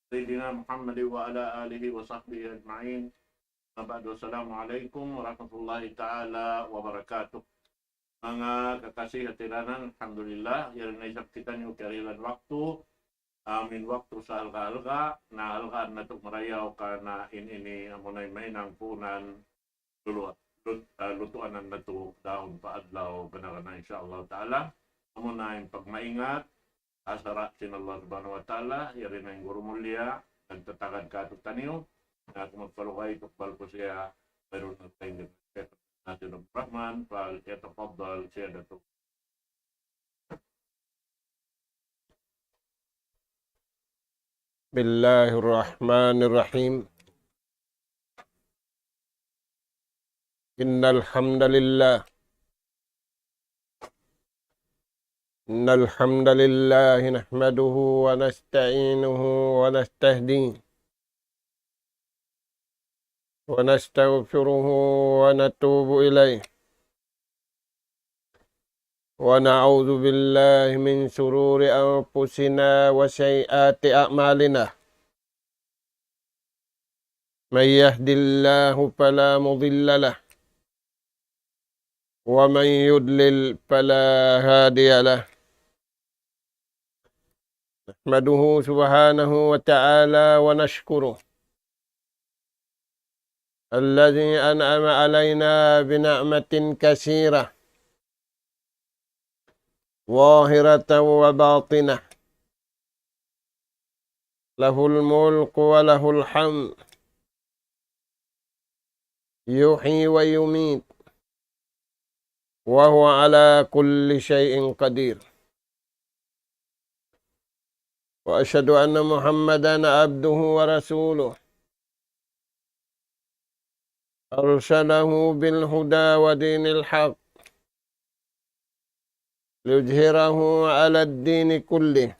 سيدنا محمد وعلى آله وصحبه أجمعين. Assalamualaikum warahmatullahi taala wabarakatuh. Mga kakasih hatiranan, alhamdulillah, yan na isap kita niyo karilan waktu, amin waktu sa alga-alga, na alga na ito marayaw ka na ini amunay mainang punan, lutuan na ito daon paadlaw, ganagan na insyaAllah ta'ala. Amunay pagmaingat, asara sin Allah subhanahu wa ta'ala, yari na yung guru mulia, nagtatagad ka ito taniyo, na kung magpalukay, tukbal ko siya, mayroon na tayong natin ng Brahman, فليتفضل سيادته. بسم الله الرحمن الرحيم. إن الحمد لله نحمده ونستعينه ونستهديه ونستغفره ونتوب إليه ونعوذ بالله من شرور أنفسنا وسيئات أعمالنا. من يهد الله فلا مضل له ومن يضلل فلا هادي له. نحمده سبحانه وتعالى ونشكره الذي أنعم علينا بنعمة كثيرة ظاهرة وباطنة، له الملك وله الحمد، يحيي ويميت وهو على كل شيء قدير. وأشهد أن محمدا عبده ورسوله أرسله بالهدى ودين الحق ليظهره على الدين كله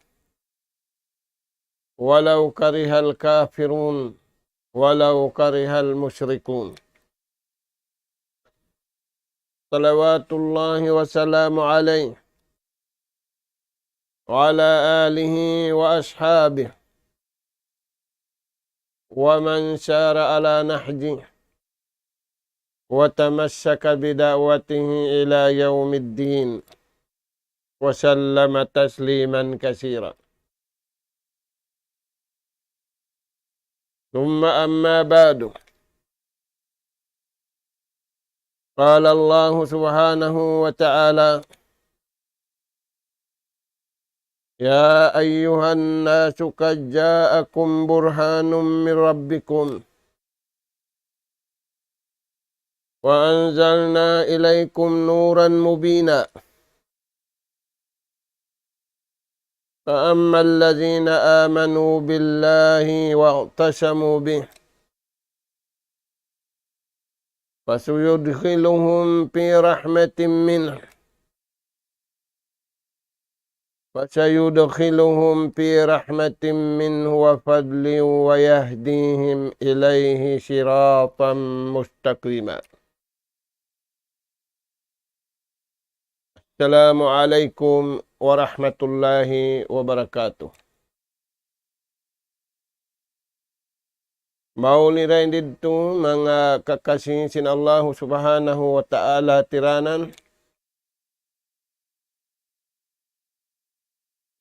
ولو كره الكافرون ولو كره المشركون. صلوات الله وسلام عليه وعلى آله وأصحابه ومن سار على نهجه وتمسك بدعوته إلى يوم الدين وسلم تسليما كثيرا. ثم أما بعد، قال الله سبحانه وتعالى: يا أيها الناس قد جاءكم برهان من ربكم وأنزلنا إليكم نورا مبينا. فأما الذين آمنوا بالله واعتصموا به فسيدخلهم في رحمة منه وفضل ويهديهم إليه صراطا مستقيما. السلام عليكم ورحمة الله وبركاته. Maulirin dito mga kakasih sin Allah subhanahu wa ta'ala tiranan.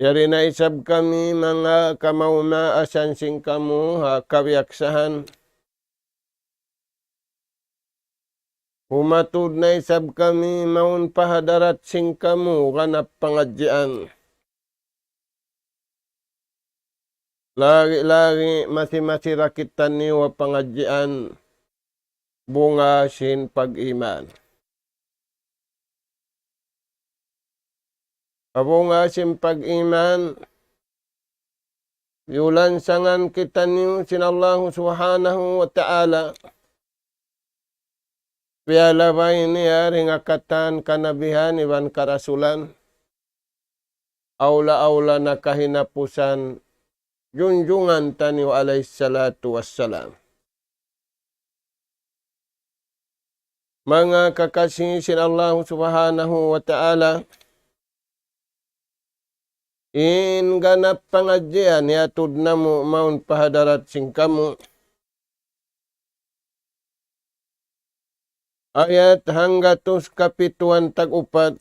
Yari na isab kami mga kamaumaasan sing kamu kawyaksahan. Humatud na isab kami maun pahadarat sing kamu kanap pangadyan. Lagi-lagi masih rakitan ni wa pangadyan bunga sin pag-iman. Bunga sin pag-iman, yulansangan kita niyo sin Allah subhanahu wa ta'ala. Pialabay niya ringakatan kanabihan iban karasulan. Aula-aula na kahinapusan junjungan taniyo alayhi salatu wassalam. Mga kakasih sin Allah subhanahu wa ta'ala, In ganap pangadyan, yatud na mo maun pahadarat sing kamu. Ayat hanggatus kapituan tag-upat.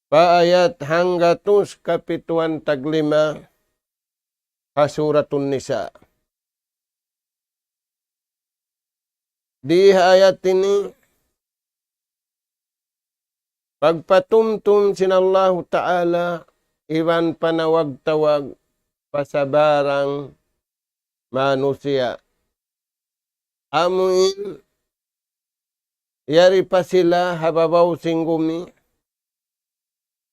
Paayat hanggatus kapituan tag-5. Hasuratun Nisa. Di ayat ini pagpatumtum sinallahu ta'ala iwan panawag-tawag pasabarang manusia. Amuin yari pa sila hababaw singgumi.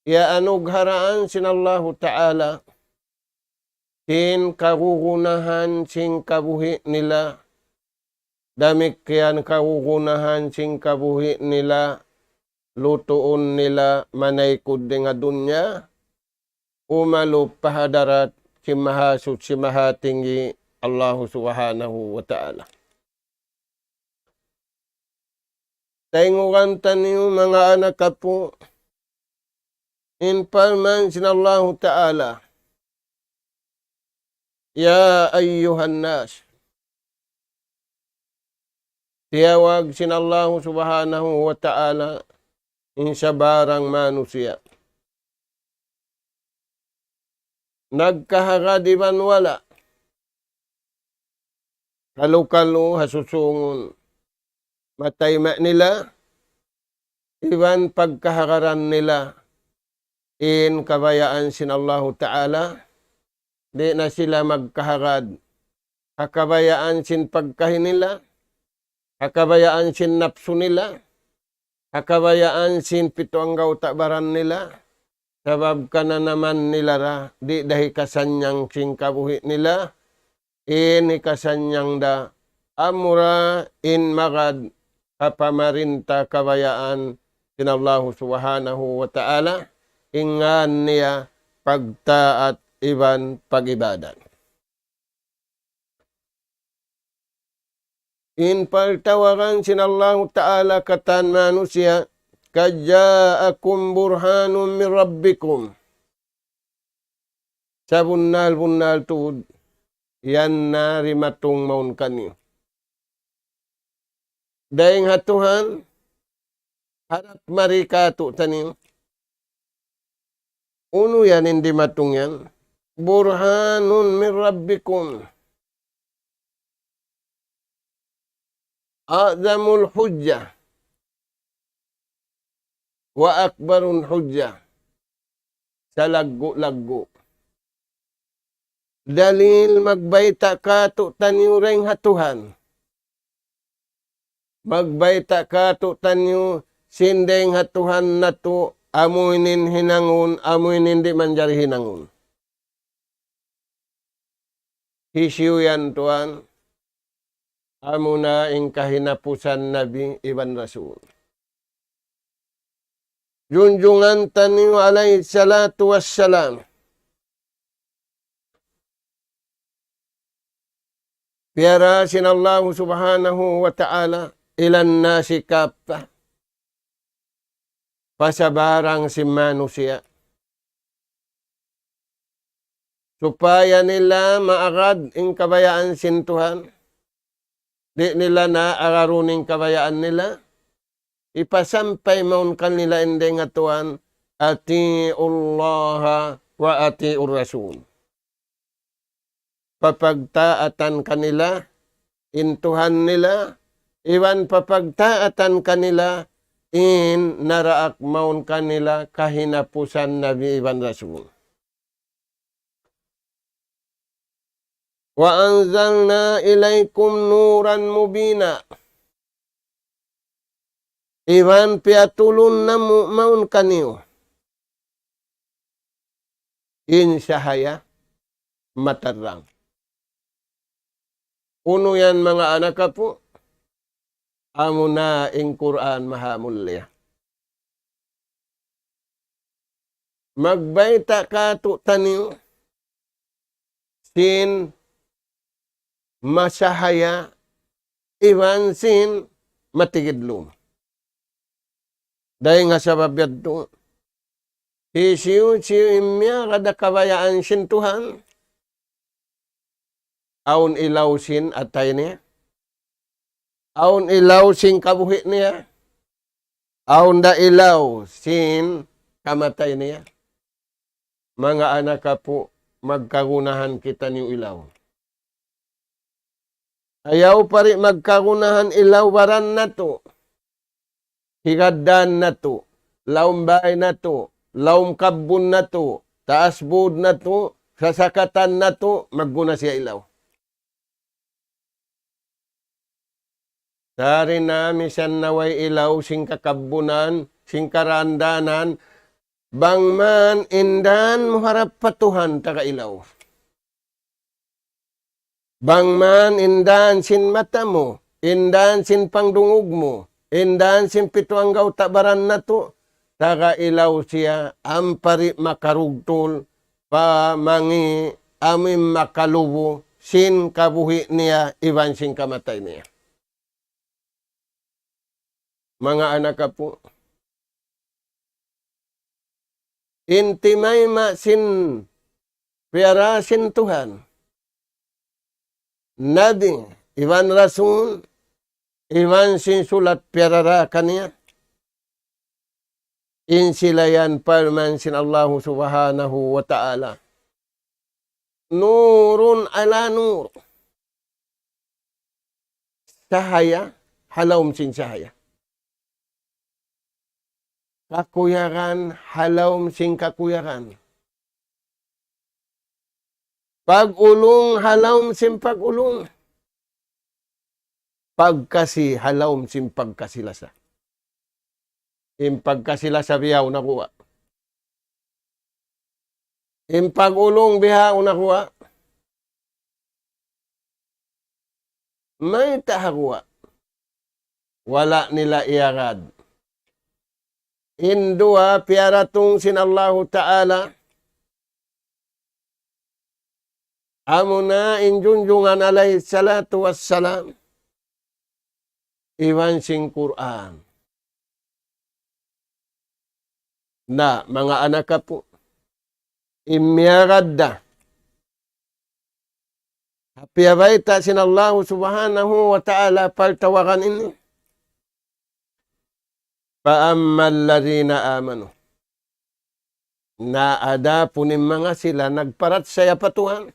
Ya anugharaan sinallahu ta'ala sin kagugunahan sing kabuhi nila. Damik yan kagugunahan sing kabuhi nila. Lutuon nila manaykod nga dunya, umalup pahadarat si mahasut si mahatingi Allah subhanahu wa ta'ala. Taingukan taniyo mga anak kapo, in palman sinallahu ta'ala, ya ayyuhan nas, tiyawag sinallahu subhanahu wa ta'ala, insa barang manusia. Nagkahagadiban wala. Kalu-kalu hasusungon. Matayma nila. Iwan pagkahagaran nila. In kabayaan sinallahu ta'ala. Di na sila magkahagad. Hakabayaan sin pagkahin nila. Hakabayaan sin napsu nila. Hakabayaan sin pito ang gautabaran nila. Sabab ka na naman nila ra. Di dahi kasanyang sing kabuhi nila. Ini kasanyang da. Amura in magad. Kapamarinta kabayaan. Sinallahu subhanahu wa ta'ala. Ingan niya pagtaat iban pagibadan. In pagtawaran sinallahu ta'ala katan manusia, kaja'akum burhanum min rabbikum. Sa bunnal tuod, yan na rimatong maun kanyo. Daing hatuhan, harap marikato taniyo. Uno yan, hindi matong yan. Burhanun min rabbikum. A'zamul hujjah wa akbarun hujjah sa laggo-laggo. Dalil magbayta ka to tanyo ring hatuhan. Magbayta ka to tanyo sindeng hatuhan na to amuinin hinangun, amuinin di manjari hinangun. Hisyu yan tuan. Amuna ing kahinapusan Nabi Iban Rasul. Junjungan taniyo alaihi salatu wassalam. Piara sinallahu subhanahu wa ta'ala ilan nasi kappa. Pasabarang si manusia. Supaya nila maagad ing kabayaan sintuhan. Di nila na araruning kabayaan nila. Ipasampay maun kanila hindi nga tuan. Ati'ullaha wa ati'ur rasul. Papagtaatan kanila. Intuhan nila. Iwan papagtaatan kanila. In naraak maun kanila kahinapusan Nabi Iban Rasul. Wa anzalna ilaikum nuran mubina. Iwan piatulun na maun kaniyo. Insahaya matarang. Uno yan mga anak ka po. Amo na ing Quran mahamulya. Magbayta ka to taniyo. Sin masahaya iwan sin matigidlum. Dahil nga sa babyad to, Isiyo imya kada kabayaan sin Tuhan. Aun ilaw sin atay niya. Aun ilaw sin kabuhi niya. Aun da ilaw sin kamatay niya. Mga anak ka po, magkagunahan kita niyo ilaw. Ayaw pa rin magkagunahan ilaw baran na to. Higadan na to. Laum bahay na to. Laum kabun na to. Taas bud na to. Sasakatan na to. Magguna siya ilaw. Dari na misan naway ilaw sing kakabunan, sing karandanan, bangman indan muharap patuhan taga ilaw. Bangman indan sin mata mo, indan sin pangdungog mo, indan sin pituang gaw tabaran na to, taga ilaw siya, ampari makarugtol, pamangi amim makalubo, sin kabuhi niya, iban sin kamatay niya. Mga anak ka po, intimay masin piara sin Tuhan. Nabi, Iwan Rasul, Iwan sin sulat piara kaniya. Insilayan palman sin Allah subhanahu wa ta'ala. Nurun ala nur. Sahaya, halawm sin sahaya. Kakuyaran, halawm sing kakuyaran. Pag-ulong, halawm sing pag-ulong. Pagkasi, halawm sing pagkasilasa. Yung pagkasilasa bihaw nakuha. Yung pag-ulong bihaw nakuha. May tahakuha. Wala nila iarad. Indua piaratong sin Allah Ta'ala. Amuna injunjungan alaihi salatu wassalam. Iwan sing Quran. Na mga anak ka po. Imyarad da. Hapiabaita sin Allah subhanahu wa ta'ala paltawakan ini. Pa'ammal ladhina amanu. Naada punin mga sila nagparat saya patuhan.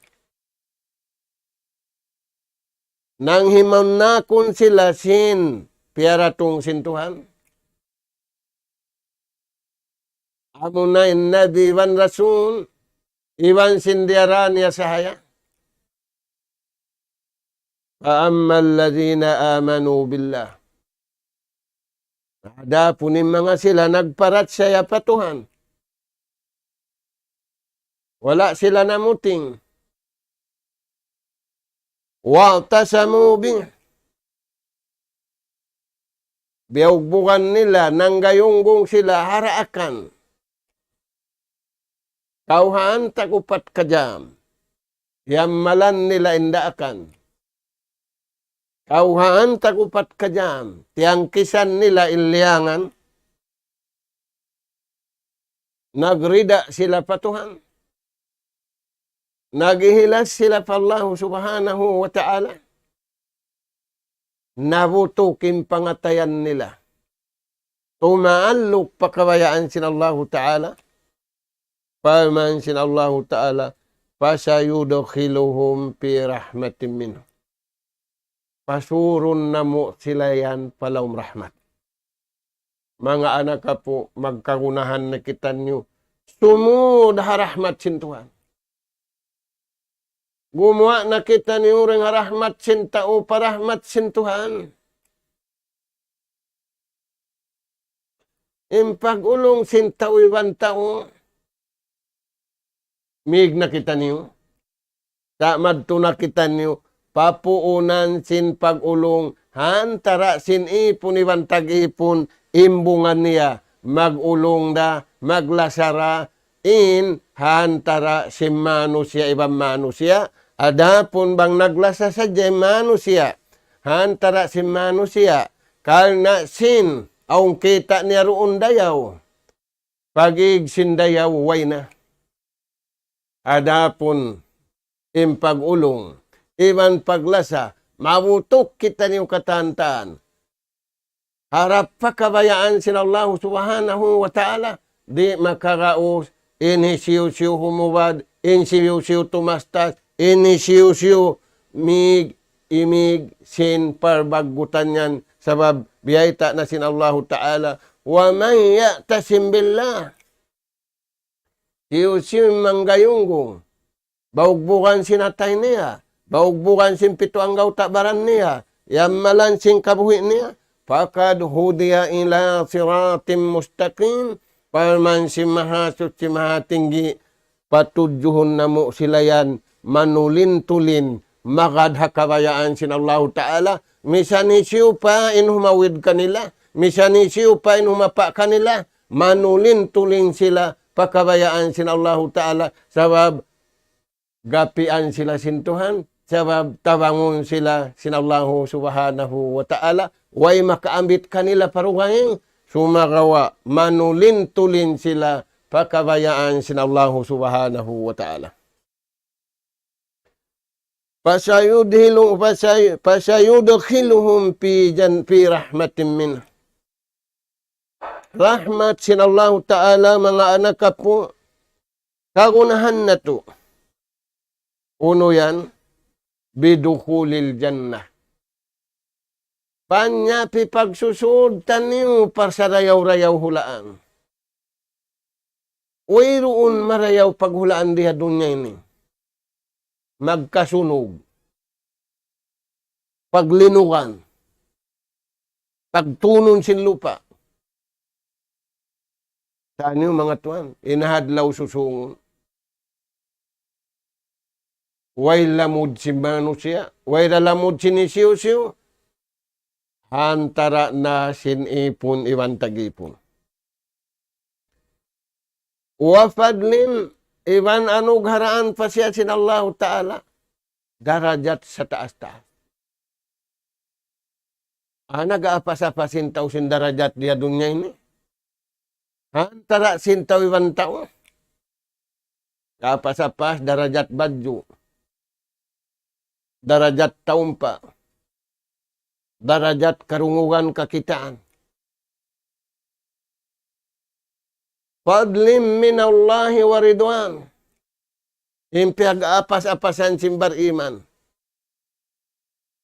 Nang himanakon sila sin piaratong sin Tuhan. Amuna in Nabi Iwan Rasul. Iwan sindiaran niya sahaya. Pa'ammal ladhina amanu billah. Ada punin mga sila nagparat saya patuhan. Wala sila namuting. Wa'tasamu bih. Biyaugbukan nila, nanggayunggong sila haraakan. Kauhaan takupat kajam. Yamalan nila indaakan. Kauhaan takupat kajam. Tiangkisan nila iliangan. Nagrida sila patuhan. Nagihilas sila pa Allah subhanahu wa ta'ala. Nabutukin pangatayan nila. Tumaaluk pakabayaan sin Allah ta'ala. Paman sin Allah ta'ala. Pasayudokhiluhum pi rahmatin minhu. Pasurun namu sila yan palawm rahmat. Mga anak ka po, magkagunahan na kita nyo. Sumud harahmat sin Tuhan. Gumawa na kita niyo ring rahmat sin tao, parahmat sin Tuhan. Impag-ulong sin tao, iwan tao. Mig na kita niyo. Tamad to na kita niyo. Papuunan sin pag-ulong, hantara sin ipon, iwan tag-ipon, imbungan niya, mag-ulong da, maglasara, hantara sin manusia, ibang manusia, adapun bang naglasa sa manusia, hantara sin manusia, karna sin, aung kita niya roon dayaw, pagig sindayaw way na. Adapon impagulong, iman paglasa, mabutok kita niyo katantaan. Harap pakabayaan sin Allah subhanahu wa ta'ala, di makaraos, inisiyo-siyo humubad, inisiyo-siyo tumastas, inisiyo-siyo imig sin parbagutan yan, sabab biyayta na sin Allah ta'ala, wa man ya'tasim billah, siyo-siyo manggayunggong, baugbukan sinatay niya, baugbukan sin pito ang tabaran niya, yamalan sin kabuhi niya, fakad hudiya ila siratim mustaqim, palman si mahasut si mahatinggi, patujuhon na mo sila yan, manulin-tulin, makadha kabayaan sin Allah Ta'ala, misanisiyo pa inhumawid kanila, misanisiyo pa inhumapa kanila, manulin-tulin sila, pakabayaan sin Allah Ta'ala, sabab gapian sila sintuhan, sabab tabangon sila sin Allah subhanahu wa ta'ala, way makaambit kanila parugaing, sumagawa, manulin-tulin sila, pakabayaan sin Allah subhanahu wa ta'ala. Pasayudkhiluhum fi rahmatin minhu. Rahmat sin Allah ta'ala, mga anak po, kagunahan na to. Uno yan, bidukulil jannah. Panyapi pagsusud taniw parsarayaw-rayaw hulaan. Uiroon marayaw paghulaan diha dunya ini. Magkasunog. Paglinugan. Pagtunon sin lupa. Saan yung mga tuwan? Inahadlaw susungon. Way lamod si manusia. Way lamod sinisiyo-siyo. Hantara na sinipon iwan tagipon. Wafadlim iwan anugharaan pa siya sin Allah Ta'ala. Darajat sa taas-taas. Nag-aapas-apasin tao sin darajat diya dunya ini. Hantara sin tao iwan tao. Apas-apas darajat badju. Darajat taumpa. Darajat karungugan kakitaan. Fadlim minallahi wa ridwan. Impiag apas-apasan simbar iman.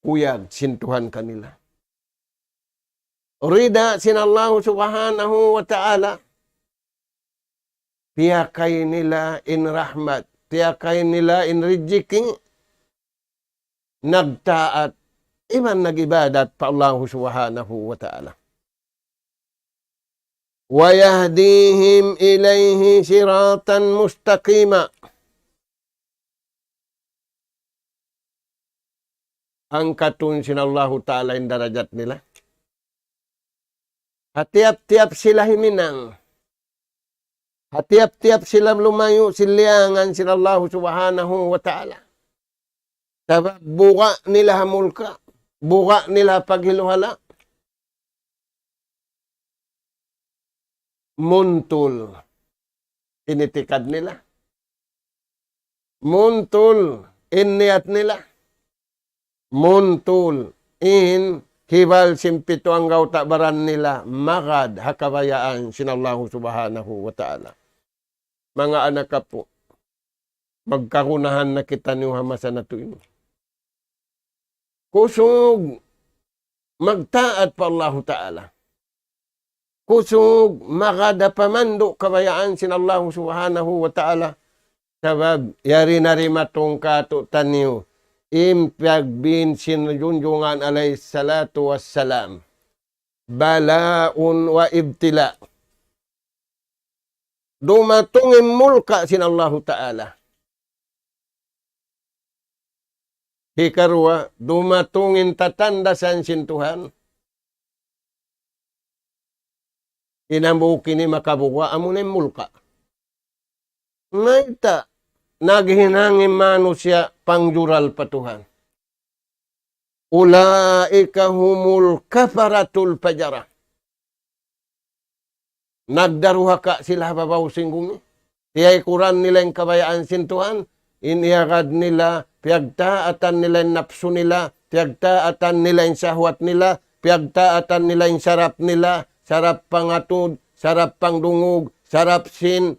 Kuyag sintuhan kanila. Rida sin Allah subhanahu wa ta'ala. Tiyakay nila in rahmat. Tiyakay nila in riziki. Nagtaat. Iman nagibadat pa Allah subhanahu wa ta'ala. Wa yahdihim ilayhi siratan mustaqima. Ang katun sin Allah ta'ala in darajat nila. Hatiap-tiap sila himinang. Hatiap-tiap sila lumayo siliangan sin Allah subhanahu wa ta'ala. Sabab buka nila hamulka. Buka nila paghiluhala. Muntul. Initikad nila. Muntul. Inniat nila. Muntul. Hibal simpito ang tabaran nila. Magad hakabayaan sinallahu subhanahu wa ta'ala. Mga anak ka po. Magkakunahan na kita niyo hamasa na tuwing. Kusog, magtaat pa Allah Ta'ala. Kusog, makada pamando kabayaan sin Allah subhanahu wa ta'ala. Sabab, yari narimatong kato taniyo, impyag bin sin junjungan alayhi salatu wassalam. Balaun wa ibtila. Dumatong imulka sin Allah Ta'ala. Hikarwa, dumatungin tatandasan sin Tuhan. Inabuki ni makabuwa, amunin mulka. Naita, naghinangin manusya pangjural pa Tuhan. Ulaika humul kafaratul fajara. Nagdaruha ka sila babaw singgumi. Tiyay kuran nila yung kabayaan sintuhan. Iniyagad nila, piyagtaatan nila yung napso nila, piyagtaatan nila yung sahwat nila, piyagtaatan nila yung sarap nila, sarap pangatod, sarap pangdungog, sarap sin.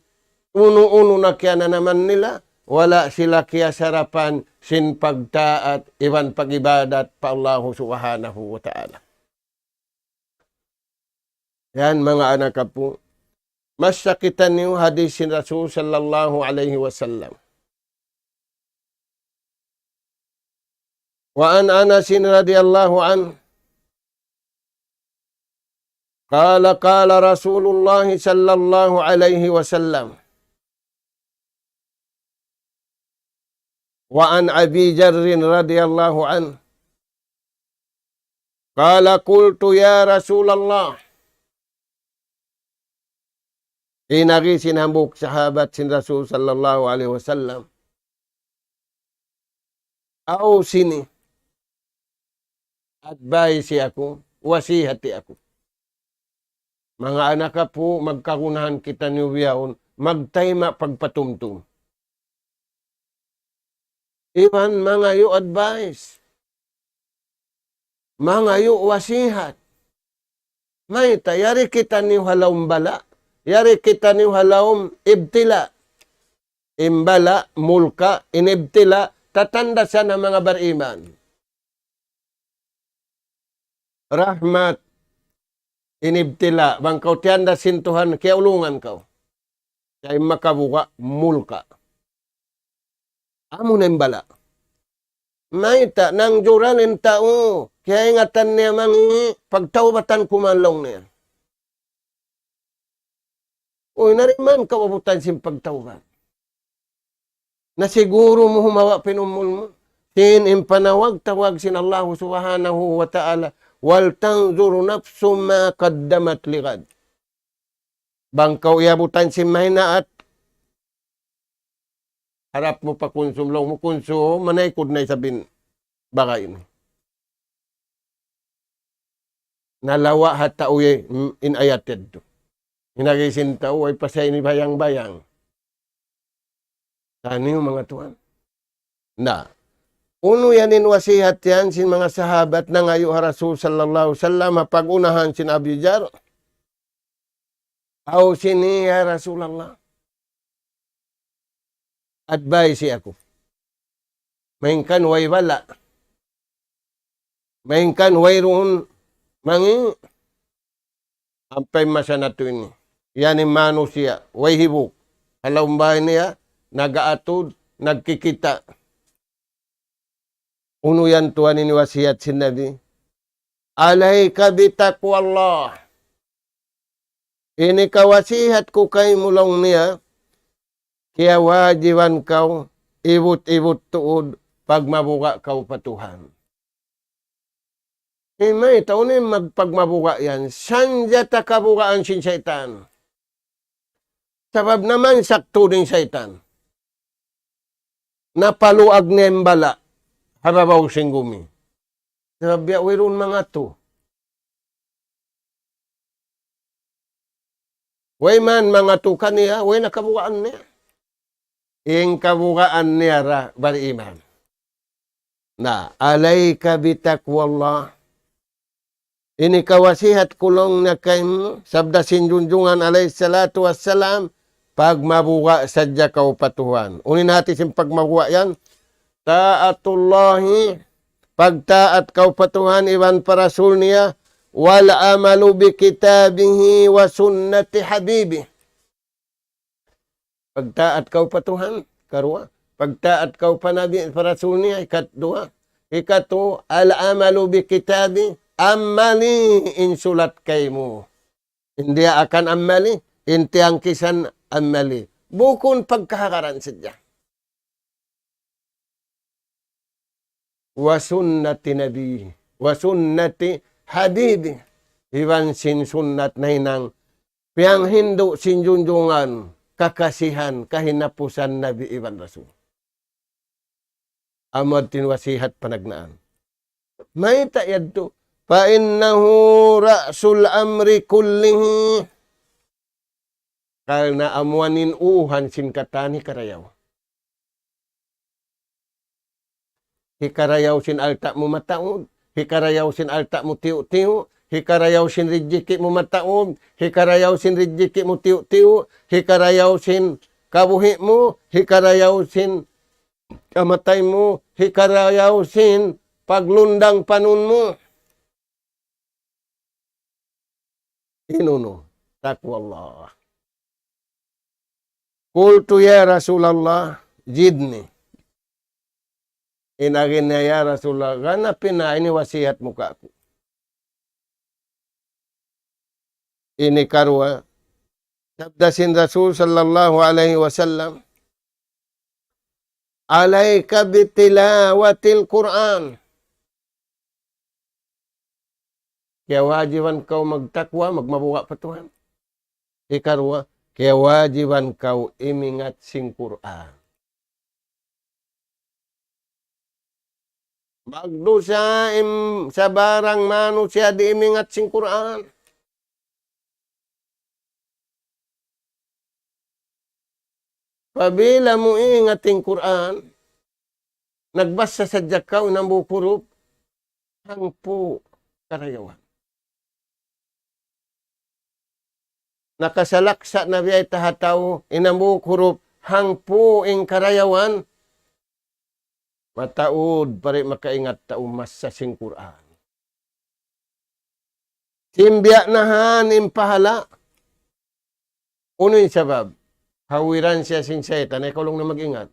Uno-uno na kaya na naman nila. Wala sila kaya sarapan sin pagtaat, iwan pagibadat pa Allah subhanahu wa ta'ala. Yan mga anak po. Mas sakitan niyo hadis sin Rasul sallallahu alaihi wasallam. Wa an Anas radhiyallahu anhu qala Rasulullah sallallahu alaihi wasallam wa an Abi Jarr radhiyallahu anhu qala qultu ya Rasulullah. Inagi sinambuk sahabat sin Rasul sallallahu alaihi wasallam. Au sini advice ako, wasihati ako. Mga anak po, magkakunahan kita niyo biyaon, magtayma pagpatumtum. Iwan mga yu advice. Mga yu wasihat. May tayari kita niyo halawm bala. Yari kita niyo halawm ibtila. Imbala, mulka, inibtila, tatanda sa ng mga bariman. Rahmat, inibtila, bangkaw tiyanda sintuhan, kaya ulungan kaw. Kaya makabuka, mulka. Amo na imbala. Maita, nang juranin tao, kaya ingatan niya mangi, pagtawbatan kumanlong niya. Uy, nariman kawabutan sin pagtawbat. Na siguro mo humawa pinumul mo. Sin impanawag tawag sin Allah subhanahu wa ta'ala. Wal tanzuru nafsum ma qaddamat ligad. Bangkaw iabutan sin mahina at harap mo pa konsumlong mo konsumo, manaykod na isabin bagay ini. Nalawa hata uye inayated to. Hinagisin tao ay pasay ni bayang-bayang. Tani yung mga tuwan. Na, uno yanin wasihat yan sin mga sahabat na ngayo Rasul sallallahu sallam pag-unahan sin Abi Jarr. Aw sini ya Rasulallah. Advice ako. Mainkan way wala. Mainkan way roon mangi ampay masanato ini. Yanin manusia, way hibuk. Halawang bahay niya, nagaatod, nagkikita. Uno yan tuwan ni wasiyat sin Nabi. Alayka bitaqwa Allah. Ini kawasihat ko kay mulong niya, kaya wajiban kau, ibut-ibut tuod, pag mabuka kau patuhan. May taon magpagmabuka yan, sanja ta kabukaan sin syaitan. Sabab naman sakto din syaitan. Napaluag ni embala, hababaw singgumi. Sabab ya, wiron mga to. Way man mga to kaniya, way nakabukaan niya. Ing kabukaan niya ra, bariman. Na, alayka bitaqwallah. Ini kawasihat kulong na kay mo, sabda sinjunjungan alayhi salatu wassalam, pag mabuka sadya kau patuhan. Unin natin sin pag mabuka yan. Taatullahi, pagtaat kau patuhan, iwan parasul niya, wal amalu bi kitabihi wa sunnati habibi. Pagtaat kau patuhan, karwa. Pagtaat kau panabi, parasul niya, ikatdua. Ikatu, al amalu bi kitabi, amali insulat kay mo. Hindi akan amali, inti ang kisan amali. Bukon pagkakaran sadya. Wa sunnati nabi, wa sunnati habibi. Iwan sin sunnat na hinang piyang hindu sinjunjungan, kakasihan, kahinapusan Nabi Iwan Rasul. Amad tinwasihat panagnaan. May tayad to. Fa innahu ra'sul amri kullihi. kal na amuanin uhan sin katani karayaw. Hikarayaw sin alta mo mataod, hikarayaw sin alta mo tiyo-tiyo, hikarayaw sin rijiki mo mataod, hikarayaw sin rijiki mo tiyo-tiyo, hikarayaw sin kabuhi mo, hikarayaw sin kamatay mo, hikarayaw sin paglundang panun mo. Inuno, takwallah. Qultu ya Rasulallah, jidni. Inagin niya, ya Rasulullah, ganapin na, ini wasihat mo ka ako. Ini karwa, sabdasin Rasul sallallahu alaihi wasallam, alaika bitilawatil Quran. Kaya wajiban kau magtakwa, magmabuwa pa Tuhan. Ikarwa, kaya wajiban kau imingat sing Quran. Magdusa sa barang manusia di imingat sing Quran. Pabila mo ingat sing Quran, nagbasa sa jakaw ng bukurop, hangpo karayawan. Nakasalaksa na biyay tahataw, inambuk huruf, hangpo ing karayawan, mataod pare makaingat tao mas sa sing Quran. Timbya nahan impahala. Uno yung sabab, hawiran siya sing setan, ay kulong na mag-ingat.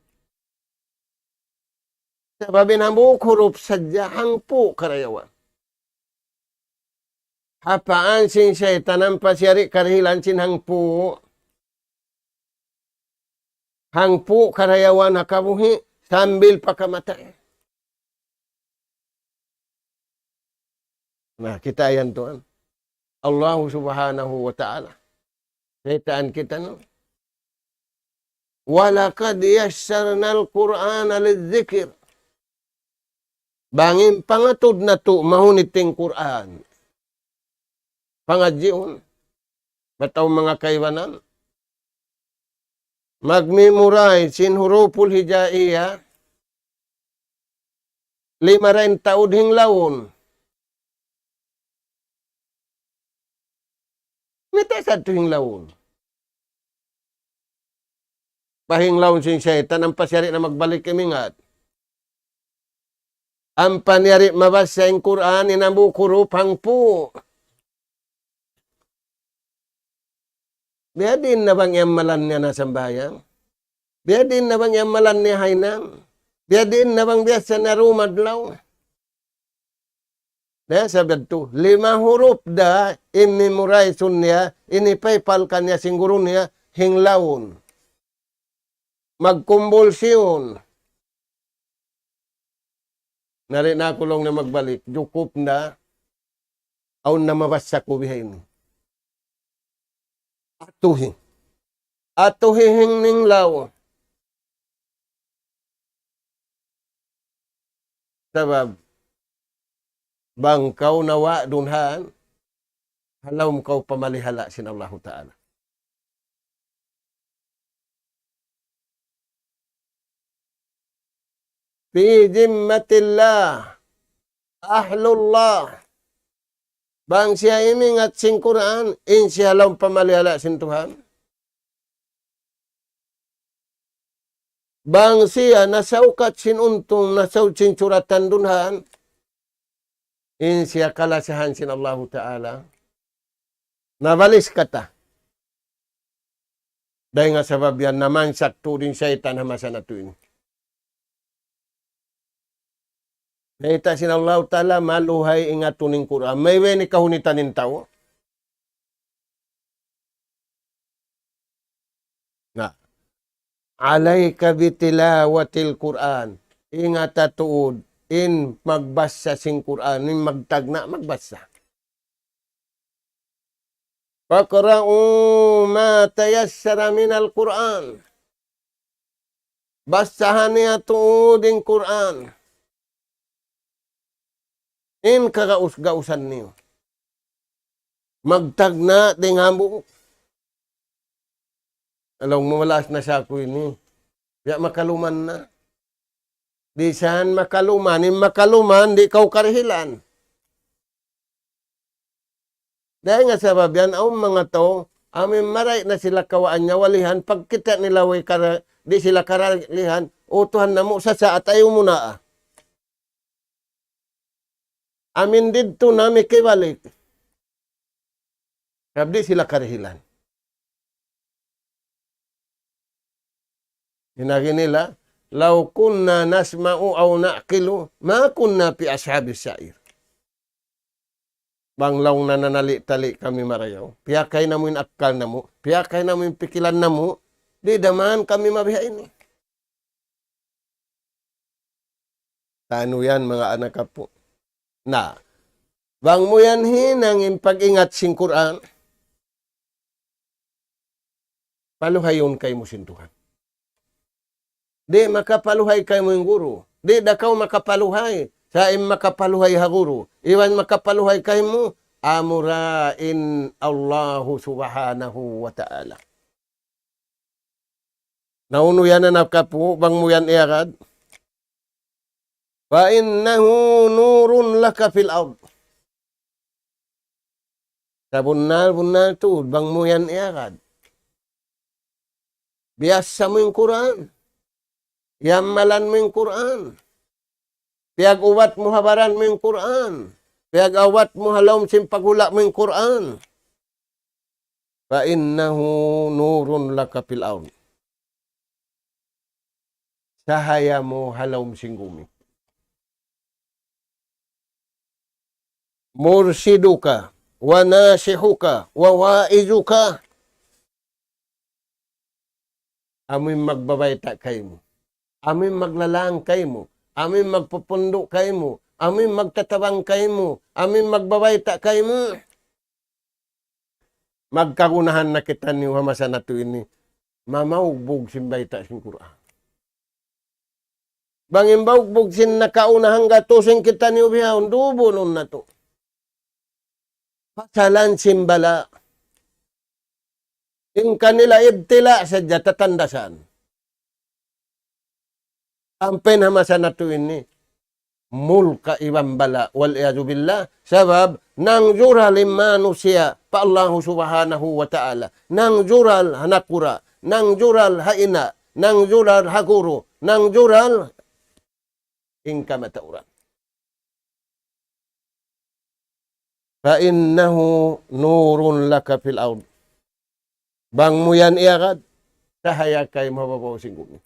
Sababin hambuk huruf, sadya hangpo karayawan. Hapaan sing setan ang pasyari karihilan sin hangpo. Hangpo karayawan hakabuhi sambil pakamatay. Nah, kita ayan tuan. Allah subhanahu wa ta'ala. Setan kita no. Walakad yassarna al-Qur'ana lidzikir. Bangin pangatod na to mahuniting Qur'an. Pangadjion. Bataw mga kaiwanan. Magmemorize sin huruful hijaiyah. 5 taud hinglawon. Mita sa hinglawon. Pahinglawon sin syaitan ang pasyari na magbalik kamingat. Ang panyari mabasa yung Quran inambukuro pangpo. Biadin na bang yamalan niya na sambayang? Biadin na bang yamalan niya hainang? Biadin na bang biasa na rumadlaw? Dahil sabi ito, 5 huruf da, in-memorize niya, inipaypal ka niya, singguro niya, hinglawon. Magkumbulsyon. Nari na ako lang na magbalik, jukup na, aun na mabasa ko bihain. Atuhi. Atuhihing ninglaw. Sabab, bangkaw nawa dunhan, halaw mo kaw pamalihala sin Allah Ta'ala. Fi jimmatillah, ahlullah, bang siya imingat sing Quran, in siya lang pamalihala sin Tuhan. Bang siya nasaukat sin untong, nasaw sin suratan dunhan, in siya kalasahan sin Allah Ta'ala. Nabalis kata. Dahil nga sabab yan naman sakto din syaitan hamasan na tuwing. Naita sin Allah Ta'ala maluhay ingatuning Quran. May weni kahunitan ng tao. Na. Alayka bitilawatil Quran. Ingata tuod. In magbasa sing Quran. In magtagna magbasa. Faqra'u ma tayassara minal Quran. Basahan niya tuoding Quran. In kagaus-gausan niyo. Magtagna ding hambuk. Alam mo, malas na siya ko ini. Kaya makaluman na. Di saan makaluman. Yung makaluman, di kau karihilan. Dahil nga sabab yan, ang mga to, amin maray na sila kawaan niya walihan, pag kita nila di sila karalihan, utuhan na mo sa at ayaw mo na. Amin dito na may kibalik. Sabi sila karihilan. Hinagi nila, law kunna nasma'u aw na'qilu, ma kunna fi ashabis sa'ir. Banglaw na nanali-tali kami marayaw. Piyakay na mo yung akal na mo. Piyakay na mo yung pikilan na mo. Di daman kami mabihain. Tano yan mga anak ka po. Na, bang mo yan hinangin pag-ingat sing Quran, paluhayon kay mo sintuhan. Di makapaluhay kay mo yung guru. Di dakaw makapaluhay. Sa makapaluhay ha guru. Iwan makapaluhay kay mo. Amurain Allahu subhanahu wa ta'ala. Nauno yan na nakapu. Bang mo yan iagad. Fa innahu nurun laka fil ard. Sa bunal tu. Bang mo yan iagad. Biasa mo yung Quran. Yamalan mo yung Quran. Piag-uwat mo habaran mo yung Quran. Piag-awat mo halawm simpagula mo yung Quran. Fa innahu nurun laka fil ard. Sahaya mo halawm singgumi. Mursiduka wa nasihuka wa waizuka. Amoy magbabayta kay mo. Amoy maglalang kay mo. Amoy magpupundo kay mo. Amoy magtatabang kay mo. Amoy magbabayta kay mo. Magkagunahan na kita ni Hamasa na to ini. Mamaugbog simbayta sin Quran. Bangin baugbog sin nakaunahang gatusin kita ni Ubihaon. Dubo nun na to. Pasalan simbala. Yung kanila ibtila sa jatatandasan. Ampen Hamasa na to ini. Mulka ibang bala wal iyadu billah. Sabab nang jural manusia pa Allah subhanahu wa ta'ala. Nang jural hanakura. Nang jural haina. Nang jural haguro. Nang jural ingka matauran. Fa innahu nurun laka fil ard. Bang mo yan iagad, sahaya kay mababaw singguni.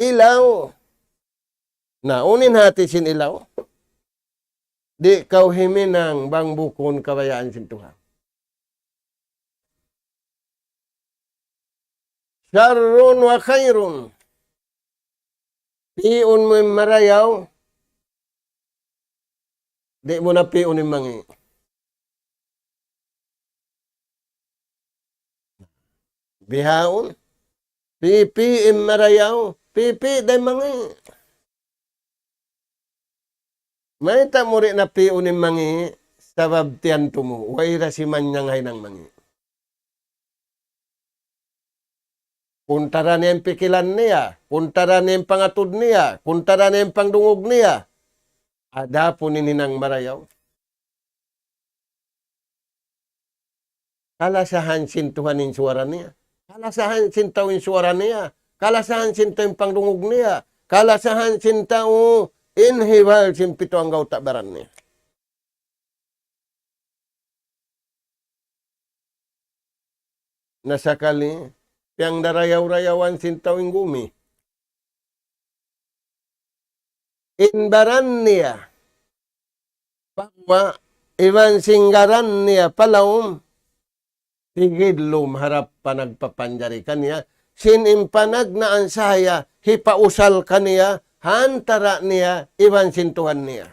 Ilaw. Na, unin hati sin ilaw. Di kau himinang bang bukon kabayaan sin Tuhan. Syarrun wa khairun. Piun mo yung marayaw. Di mo na piun yung mangi. Bihaon. Pipi yung marayaw. Pipi day mangi. May tamuri na piun yung mangi. Sabab tiyan tumo. Waira si manyanghay ng mangi. Puntara niya yung pikilan niya. Puntara niya yung pangatod niya. Puntara niya yung pangdungog niya. Ada po nininang marayaw. Kalasahan sintuhan yung suara niya. Kalasahan sintaw yung suara niya. Kalasahan sintaw yung pangdungog niya. Kalasahan sintaw inhiwal simpito ang gautabaran niya. Nasakali, yang darayaw-rayawan sintaw yung gumi. Inbaran niya. Pagwa, iwan singgaran niya palawom. Tigidlom harap pa nagpapanjari kaniya. Sinimpanag na ansaya, hipausal kaniya, hantara niya, iwan sintuhan niya.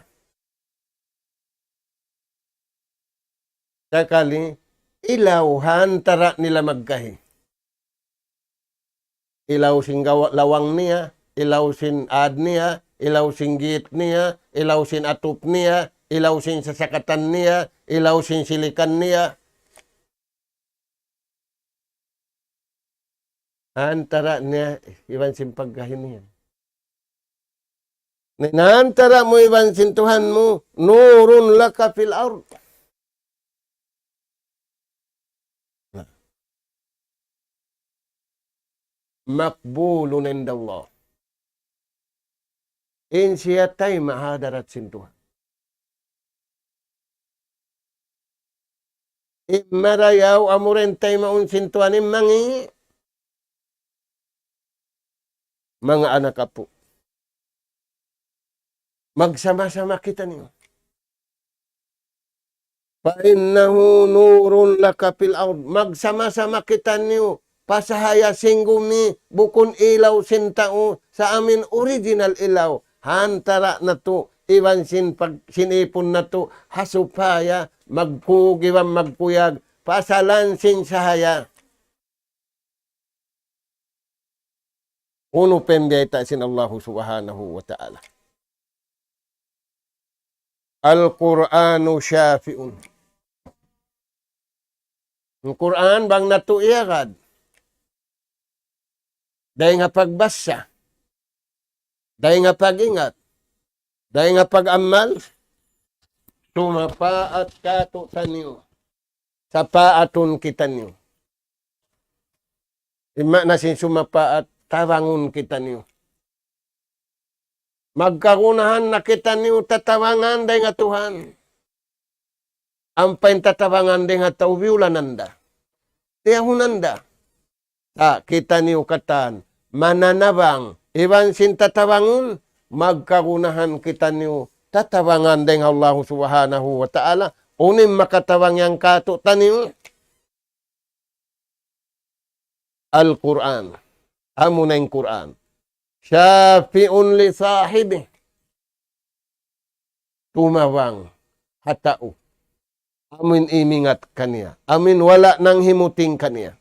Sakali, ilaw hantara nila magkahi. Ilaw sing lawang niya, ilaw sin ad niya, ilaw sin git niya, ilaw sin atup niya, ilaw sin sasakatan niya, ilaw sin silikan niya. Antara niya, iwan simpagkahin niya. Nantara mo iwan sintuhan mo, nurun laka fil ard. Makbulun indallah. In siya tay mahadarat sintuhan. Imarayaw amuren tay maun sintuhan mangi. Mga anak apo. Magsama-sama kita niyo. Fa'innahu nurun laka fil ard. Magsama-sama kita niyo. Pasahaya singgumi bukun ilaw sintao sa amin original ilaw. Hantara na to. Iwan sinipon na to. Hasupaya. Magpugiwan magpuyag. Pasalansin sahaya. Uno pembeta sin Allah subhanahu wa ta'ala. Al-Qur'anu syafi'un. Ang Qur'an bang natuiyagad. Dahil nga pagbasa. Dahil nga pagingat. Dahil nga pag-amal. Tumapaat kato sa niyo. Sa paatun kita niyo. Ima na sin sumapaat. Tawangon kita niyo. Magkagunahan na kita niyo tatawangan day nga Tuhan. Ampain tatawangan day nga taubiulananda. Tiyahunanda. Kita niyo katan. Mananabang. Iban sin tatawangon. Magkagunahan kita niyo tatawangan day nga Allah subhanahu wa ta'ala. Unim makatawang yang kato taniyo. Al-Quran. Amo na yung Quran. Syafi'un li sahibi. Tumawang hatao. Amin imingat kaniya. Amin wala nang himuting kaniya.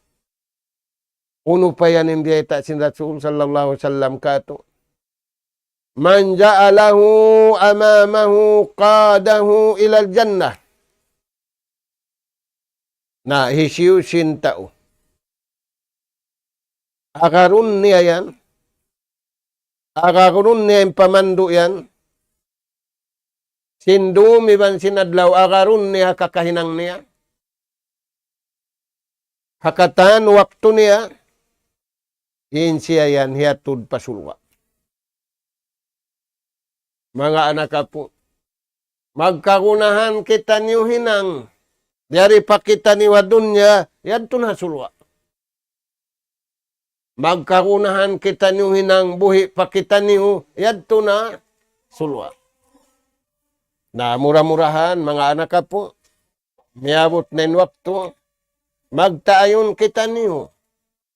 Uno pa yan yung diyeta sin Rasul sallallahu alaihi wasallam kato. Man ja'alahu amamahu qadahu ilal jannah. Na hisiyu sintao. Akarun niya yan. Akarun niya yung pamandu yan. Sindum iban sinadlaw. Akarun niya kakahinang niya. Hakatan waktu niya. Yin siya yan hiatud pasulwa. Mga anak po. Magkagunahan kita niyo hinang. Dari pa kita niwa dunya. Yan to na sulwa. Magkarunahan kita niyo hinang buhi pa kita niyo, yadto na sulwa. Na murah-murahan, mga anak po, miabot na waktu, magtaayon kita niyo.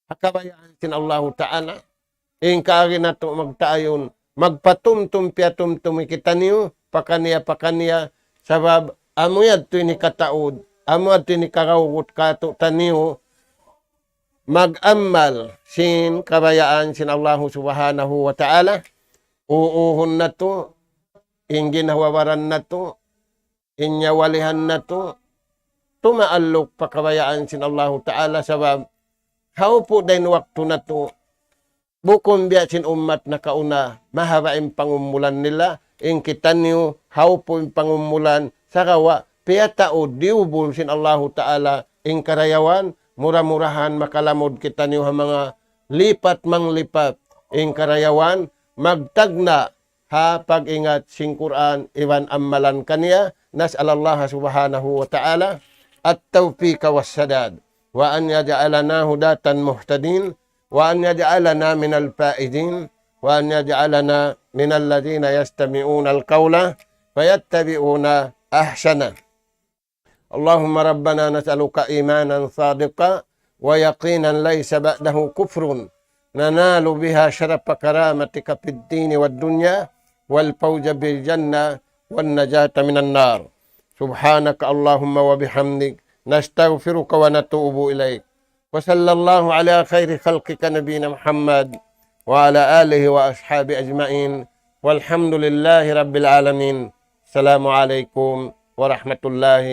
Hakabayaan sin Allah Ta'ala, ingkari na to magtaayon, magpatumtum-piatumtum kita niyo, pakaniya, sabab, amo yadto ni kataod, amo yadto ni karawot kato taniyo, mag-amal sin kabayaan sin Allah subhanahu wa ta'ala. Uuhon na to, ingginhawawaran na to, inyawalihan na to, tumaalok pa kabayaan sin Allah ta'ala sabab, how po din waktu na to, bukon biya sin umat na kauna, mahaba yung pangumulan nila, ingkitan niyo, how po yung pangumulan, sa kawa, piyatao, diubol sin Allah ta'ala, ingkarayawan, murah-murahan makalamod kita niyo mga lipat manglipat ing karayawan magtagna ha pag-ingat sing Quran iwan amalan kaniya nas'alallah subhanahu wa ta'ala at-tawfiq was-sadad wa an yaj'alana hudatan muhtadin wa an yaj'alana minal faizin wa an yaj'alana minal ladzina yastami'una al-qawla fayattabi'una ahsana. اللهم ربنا نسألك إيمانا صادقا ويقينا ليس بعده كفر ننال بها شرف كرامتك في الدين والدنيا والفوز بالجنة والنجاة من النار سبحانك اللهم وبحمدك نستغفرك ونتوب إليك وصلى الله على خير خلقك نبينا محمد وعلى آله وأصحابه أجمعين والحمد لله رب العالمين السلام عليكم ورحمة الله